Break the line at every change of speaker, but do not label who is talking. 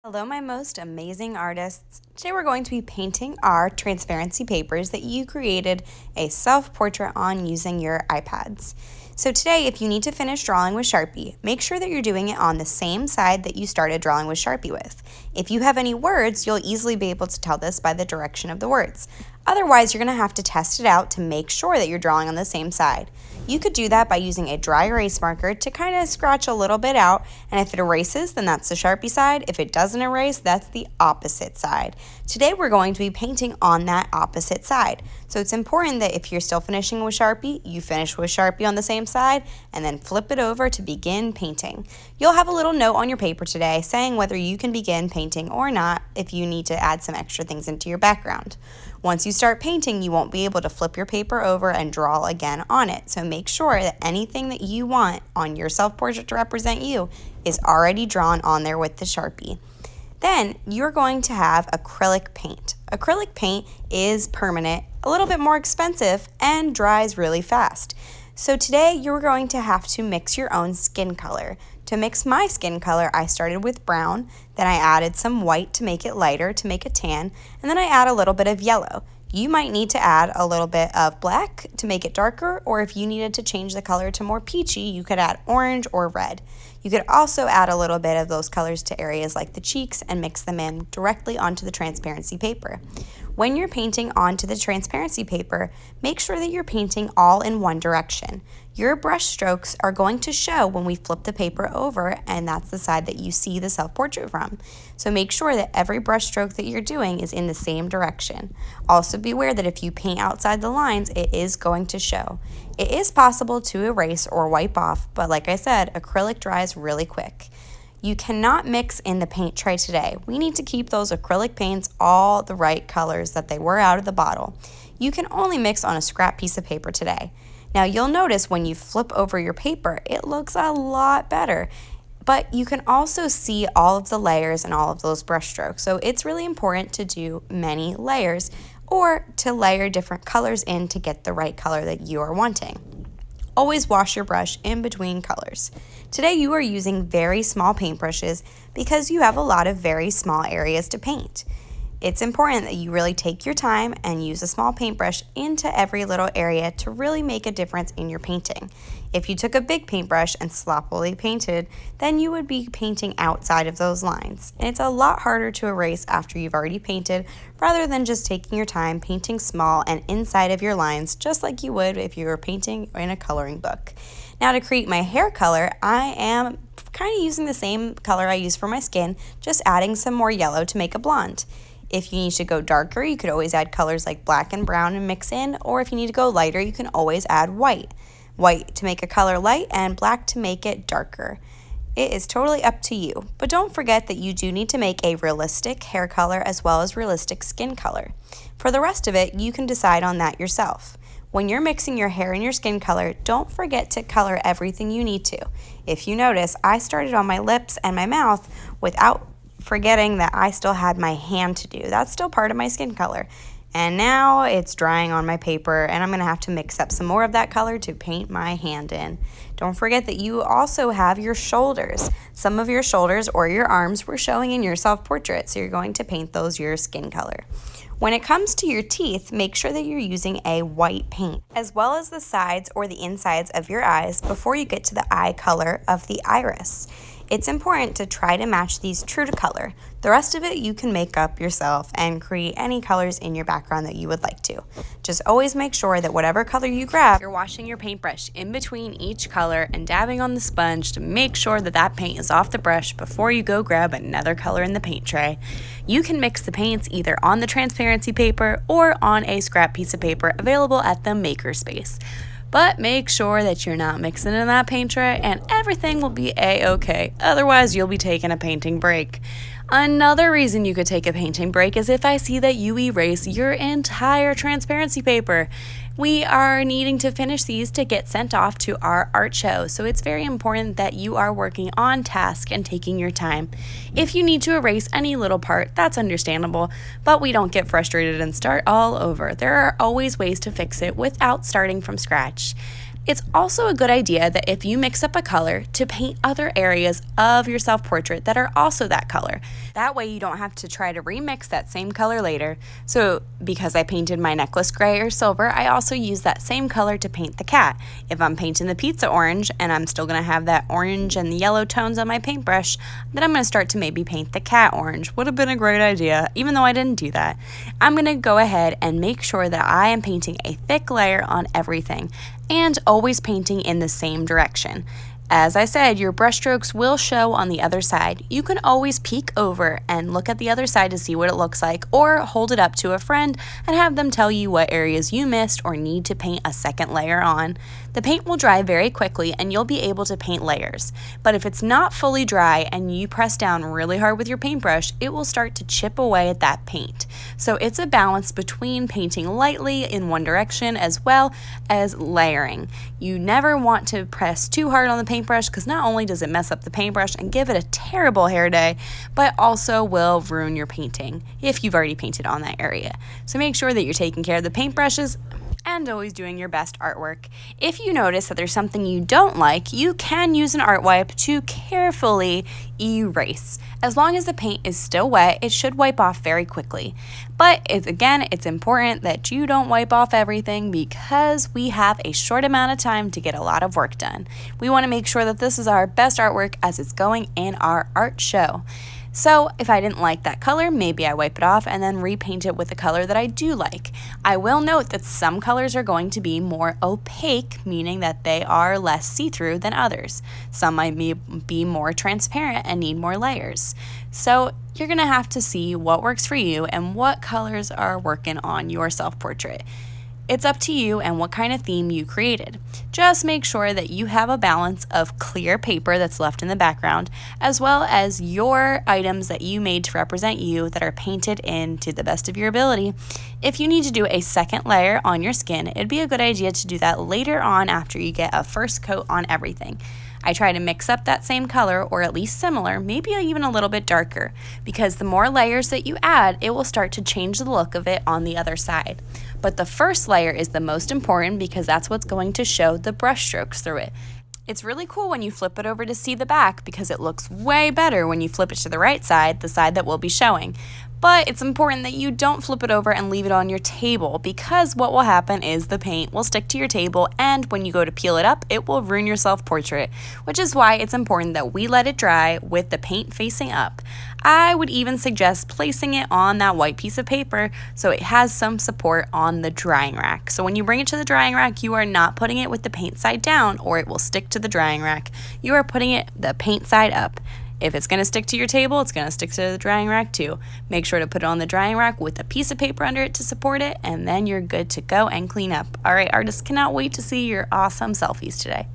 Hello, my most amazing artists. Today we're going to be painting our transparency papers that you created a self-portrait on using your iPads. So today, if you need to finish drawing with Sharpie, make sure that you're doing it on the same side that you started drawing with Sharpie with. If you have any words, you'll easily be able to tell this by the direction of the words. Otherwise, you're going to have to test it out to make sure that you're drawing on the same side. You could do that by using a dry erase marker to kind of scratch a little bit out, and if it erases, then that's the Sharpie side. If it doesn't erase, that's the opposite side. Today we're going to be painting on that opposite side. So it's important that if you're still finishing with Sharpie, you finish with Sharpie on the same side and then flip it over to begin painting. You'll have a little note on your paper today saying whether you can begin painting or not if you need to add some extra things into your background. Once you start painting, you won't be able to flip your paper over and draw again on it. So make sure that anything that you want on your self-portrait to represent you is already drawn on there with the Sharpie. Then you're going to have acrylic paint. Acrylic paint is permanent, a little bit more expensive, and dries really fast. So today you're going to have to mix your own skin color. To mix my skin color, I started with brown, then I added some white to make it lighter, to make a tan, and then I add a little bit of yellow. You might need to add a little bit of black to make it darker, or if you needed to change the color to more peachy, you could add orange or red. You could also add a little bit of those colors to areas like the cheeks and mix them in directly onto the transparency paper. When you're painting onto the transparency paper, make sure that you're painting all in one direction. Your brush strokes are going to show when we flip the paper over, and that's the side that you see the self-portrait from. So make sure that every brush stroke that you're doing is in the same direction. Also be aware that if you paint outside the lines, it is going to show. It is possible to erase or wipe off, but like I said, acrylic dries really quick. You cannot mix in the paint tray today. We need to keep those acrylic paints all the right colors that they were out of the bottle. You can only mix on a scrap piece of paper today. Now you'll notice when you flip over your paper, it looks a lot better. But you can also see all of the layers and all of those brush strokes. So it's really important to do many layers or to layer different colors in to get the right color that you are wanting. Always wash your brush in between colors. Today you are using very small paintbrushes because you have a lot of very small areas to paint. It's important that you really take your time and use a small paintbrush into every little area to really make a difference in your painting. If you took a big paintbrush and sloppily painted, then you would be painting outside of those lines. And it's a lot harder to erase after you've already painted rather than just taking your time painting small and inside of your lines just like you would if you were painting in a coloring book. Now to create my hair color, I am kind of using the same color I use for my skin, just adding some more yellow to make a blonde. If you need to go darker, you could always add colors like black and brown and mix in, or if you need to go lighter, you can always add white. White to make a color light and black to make it darker. It is totally up to you, but don't forget that you do need to make a realistic hair color as well as realistic skin color. For the rest of it, you can decide on that yourself. When you're mixing your hair and your skin color, don't forget to color everything you need to. If you notice, I started on my lips and my mouth without forgetting that I still had my hand to do. That's still part of my skin color. And now it's drying on my paper and I'm going to have to mix up some more of that color to paint my hand in. Don't forget that you also have your shoulders. Some of your shoulders or your arms were showing in your self-portrait, so you're going to paint those your skin color. When it comes to your teeth, make sure that you're using a white paint, as well as the sides or the insides of your eyes before you get to the eye color of the iris. It's important to try to match these true to color. The rest of it you can make up yourself and create any colors in your background that you would like to. Just always make sure that whatever color you grab, you're washing your paintbrush in between each color and dabbing on the sponge to make sure that that paint is off the brush before you go grab another color in the paint tray. You can mix the paints either on the transparency paper or on a scrap piece of paper available at the Makerspace. But make sure that you're not mixing in that paint tray and everything will be a-okay. Otherwise, you'll be taking a painting break. Another reason you could take a painting break is if I see that you erase your entire transparency paper. We are needing to finish these to get sent off to our art show, so it's very important that you are working on task and taking your time. If you need to erase any little part, that's understandable, but we don't get frustrated and start all over. There are always ways to fix it without starting from scratch. It's also a good idea that if you mix up a color, to paint other areas of your self-portrait that are also that color. That way you don't have to try to remix that same color later. So because I painted my necklace gray or silver, I also use that same color to paint the cat. If I'm painting the pizza orange and I'm still going to have that orange and the yellow tones on my paintbrush, then I'm going to start to maybe paint the cat orange. Would have been a great idea, even though I didn't do that. I'm going to go ahead and make sure that I am painting a thick layer on everything, and always painting in the same direction. As I said, your brushstrokes will show on the other side. You can always peek over and look at the other side to see what it looks like, or hold it up to a friend and have them tell you what areas you missed or need to paint a second layer on. The paint will dry very quickly and you'll be able to paint layers. But if it's not fully dry and you press down really hard with your paintbrush, it will start to chip away at that paint. So it's a balance between painting lightly in one direction as well as layering. You never want to press too hard on the paintbrush, because not only does it mess up the paintbrush and give it a terrible hair day, but also will ruin your painting if you've already painted on that area. So make sure that you're taking care of the paintbrushes and always doing your best artwork. If you notice that there's something you don't like, you can use an art wipe to carefully erase. As long as the paint is still wet, it should wipe off very quickly. But it's important that you don't wipe off everything, because we have a short amount of time to get a lot of work done. We want to make sure that this is our best artwork as it's going in our art show. So if I didn't like that color, maybe I wipe it off and then repaint it with a color that I do like. I will note that some colors are going to be more opaque, meaning that they are less see-through than others. Some might be more transparent and need more layers. So you're going to have to see what works for you and what colors are working on your self-portrait. It's up to you and what kind of theme you created. Just make sure that you have a balance of clear paper that's left in the background, as well as your items that you made to represent you that are painted in to the best of your ability. If you need to do a second layer on your skin, it'd be a good idea to do that later on after you get a first coat on everything. I try to mix up that same color, or at least similar, maybe even a little bit darker, because the more layers that you add, it will start to change the look of it on the other side. But the first layer is the most important, because that's what's going to show the brush strokes through it. It's really cool when you flip it over to see the back, because it looks way better when you flip it to the right side, the side that we'll be showing. But it's important that you don't flip it over and leave it on your table, because what will happen is the paint will stick to your table, and when you go to peel it up, it will ruin your self-portrait, which is why it's important that we let it dry with the paint facing up. I would even suggest placing it on that white piece of paper so it has some support on the drying rack. So when you bring it to the drying rack, you are not putting it with the paint side down, or it will stick to the drying rack. You are putting it the paint side up. If it's going to stick to your table, it's going to stick to the drying rack too. Make sure to put it on the drying rack with a piece of paper under it to support it, and then you're good to go and clean up. All right, artists, cannot wait to see your awesome selfies today.